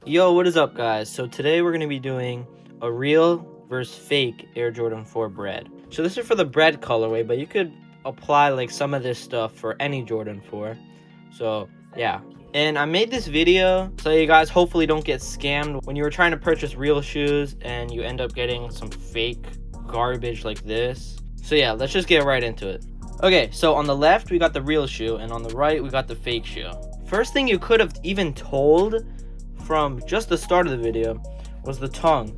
Yo, what is up, guys? So today we're going to be doing a real versus fake Air Jordan 4 BRED. So this is for the BRED colorway, but you could apply like some of this stuff for any Jordan 4. So yeah. And I made this video so you guys hopefully don't get scammed when you were trying to purchase real shoes and you end up getting some fake garbage like this. So yeah, let's just get right into it. Okay, so on the left we got the real shoe and on the right we got the fake shoe. First thing you could have even told from just the start of the video was the tongue.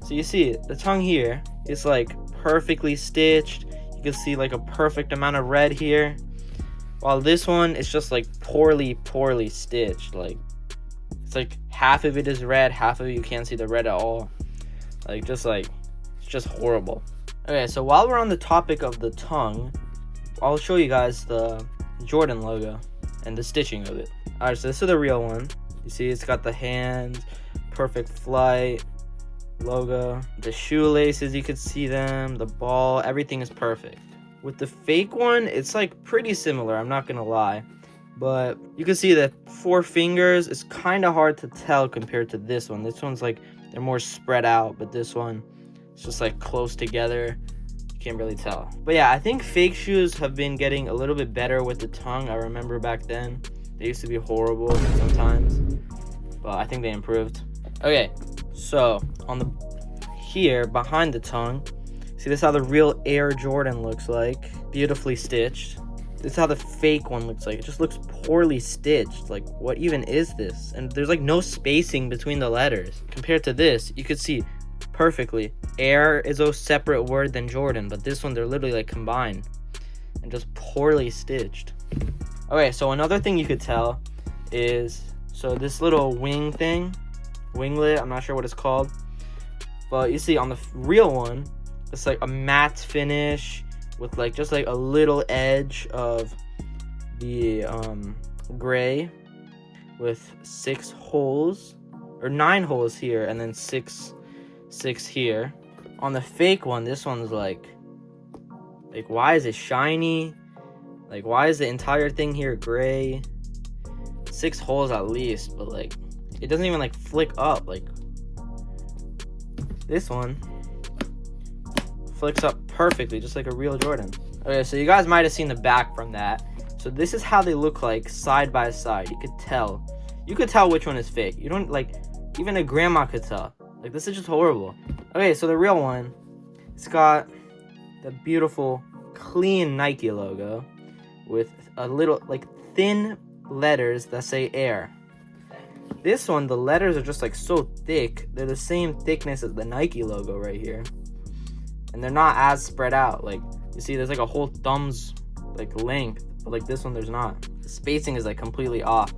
So you see the tongue here is like perfectly stitched. You can see like a perfect amount of red here, while this one is just like poorly stitched. Like it's like half of it is red, half of it you can't see the red at all. It's just horrible. Okay, so while we're on the topic of the tongue, I'll show you guys the Jordan logo and the stitching of it. Alright, so this is the real one. You see it's got the hand, perfect flight logo, the shoelaces, you could see them, the ball, everything is perfect. With the fake one, it's like pretty similar, I'm not gonna lie, but you can see the 4 fingers is kind of hard to tell compared to this one. This one's like they're more spread out, but this one it's just like close together. You can't really tell. But yeah, I think fake shoes have been getting a little bit better with the tongue. I remember back then they used to be horrible sometimes, but I think they improved. Okay, so on the here behind the tongue, see this is how the real Air Jordan looks like, beautifully stitched. This is how the fake one looks like. It just looks poorly stitched. Like, what even is this? And there's like no spacing between the letters. Compared to this, you could see perfectly Air is a separate word than Jordan, but this one they're literally like combined and just poorly stitched. Okay, so another thing you could tell is, so this little wing thing, winglet, I'm not sure what it's called, but you see on the real one, it's like a matte finish with like just like a little edge of the gray with 6 holes, or 9 holes here, and then six here. On the fake one, this one's like why is it shiny? Like, why is the entire thing here gray? 6 holes at least, but like it doesn't even like flick up. Like this one flicks up perfectly, just like a real Jordan. Okay, so you guys might have seen the back from that. So this is how they look like side by side. You could tell which one is fake. You don't, like, even a grandma could tell. Like, this is just horrible. Okay, so the real one, it's got the beautiful clean Nike logo with a little like thin letters that say Air. This one, the letters are just like so thick. They're the same thickness as the Nike logo right here, and they're not as spread out. Like, you see there's like a whole thumb's like length, but like this one there's not. The spacing is like completely off.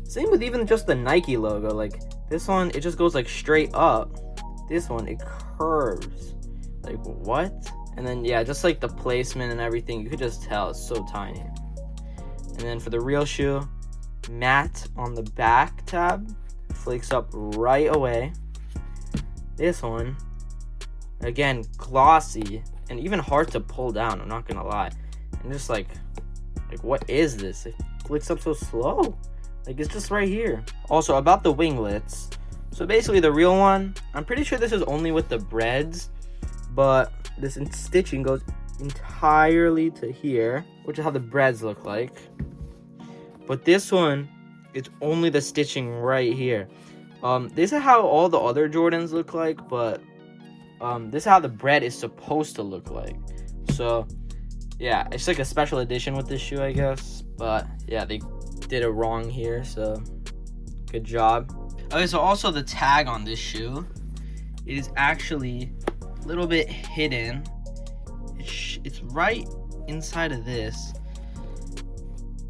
Same with even just the Nike logo. Like this one, it just goes like straight up. This one, it curves. Like, what? And then yeah, just like the placement and everything, you could just tell it's so tiny. And then for the real shoe, matte on the back tab, flakes up right away. This one, again, glossy and even hard to pull down, I'm not gonna lie. And just like what is this? It flicks up so slow. Like, it's just right here. Also, about the winglets, so basically the real one, I'm pretty sure this is only with the BREDs, but this stitching goes entirely to here, which is how the BREDs look like. But this one, it's only the stitching right here. This is how all the other Jordans look like, but this is how the BRED is supposed to look like. So yeah, it's like a special edition with this shoe, I guess. But yeah, they did it wrong here, so good job. Okay, so also the tag on this shoe, it is actually a little bit hidden. It's right inside of this.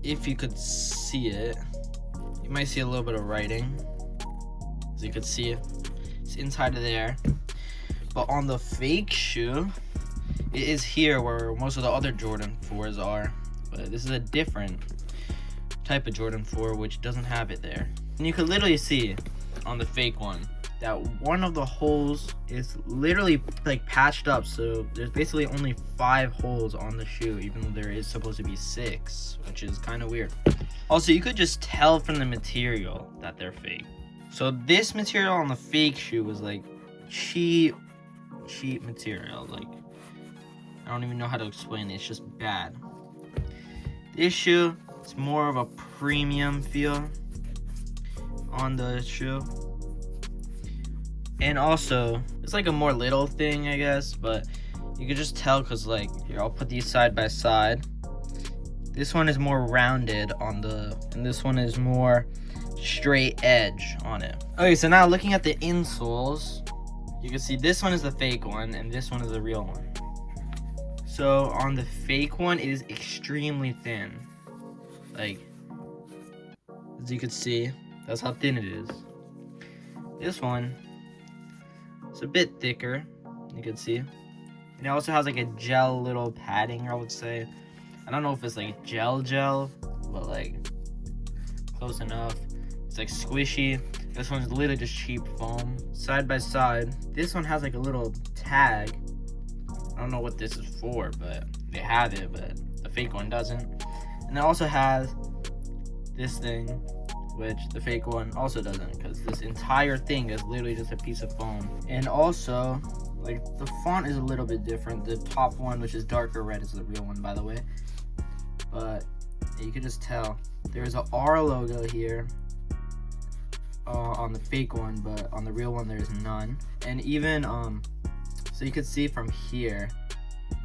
If you could see it, you might see a little bit of writing, as you could see it. It's inside of there. But on the fake shoe, it is here where most of the other Jordan 4s are. But this is a different type of Jordan 4 which doesn't have it there. And you could literally see on the fake one that one of the holes is literally like patched up, so there's basically only 5 holes on the shoe, even though there is supposed to be 6, which is kind of weird. Also, you could just tell from the material that they're fake. So this material on the fake shoe was like cheap material. Like, I don't even know how to explain it. It's just bad. This shoe, it's more of a premium feel on the shoe. And also, it's like a more little thing, I guess, but you could just tell because, like, here, I'll put these side by side. This one is more rounded on and this one is more straight edge on it. Okay, so now looking at the insoles, you can see this one is the fake one and this one is the real one. So on the fake one, it is extremely thin. Like, as you can see, that's how thin it is. This one, it's a bit thicker, you can see. And it also has like a gel little padding, I would say. I don't know if it's like gel, but like close enough. It's like squishy. This one's literally just cheap foam. Side by side, this one has like a little tag. I don't know what this is for, but they have it, but the fake one doesn't. And it also has this thing, which the fake one also doesn't, because this entire thing is literally just a piece of foam. And also, like, the font is a little bit different. The top one, which is darker red, is the real one, by the way. But you can just tell there's a R logo here on the fake one, but on the real one there's none. And even so you can see from here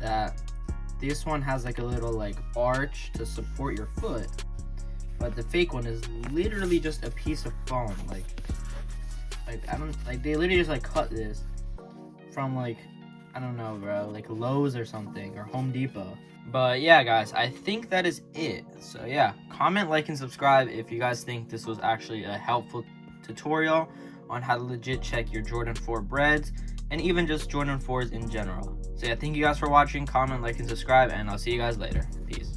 that this one has like a little like arch to support your foot, but the fake one is literally just a piece of foam. Like I don't, like, they literally just like cut this from like, I don't know, bro, like Lowe's or something, or Home Depot. But yeah, guys, I think that is it. So yeah, comment, like, and subscribe if you guys think this was actually a helpful tutorial on how to legit check your Jordan 4 breads, and even just Jordan 4s in general. So yeah, thank you guys for watching. Comment, like, and subscribe, and I'll see you guys later. Peace.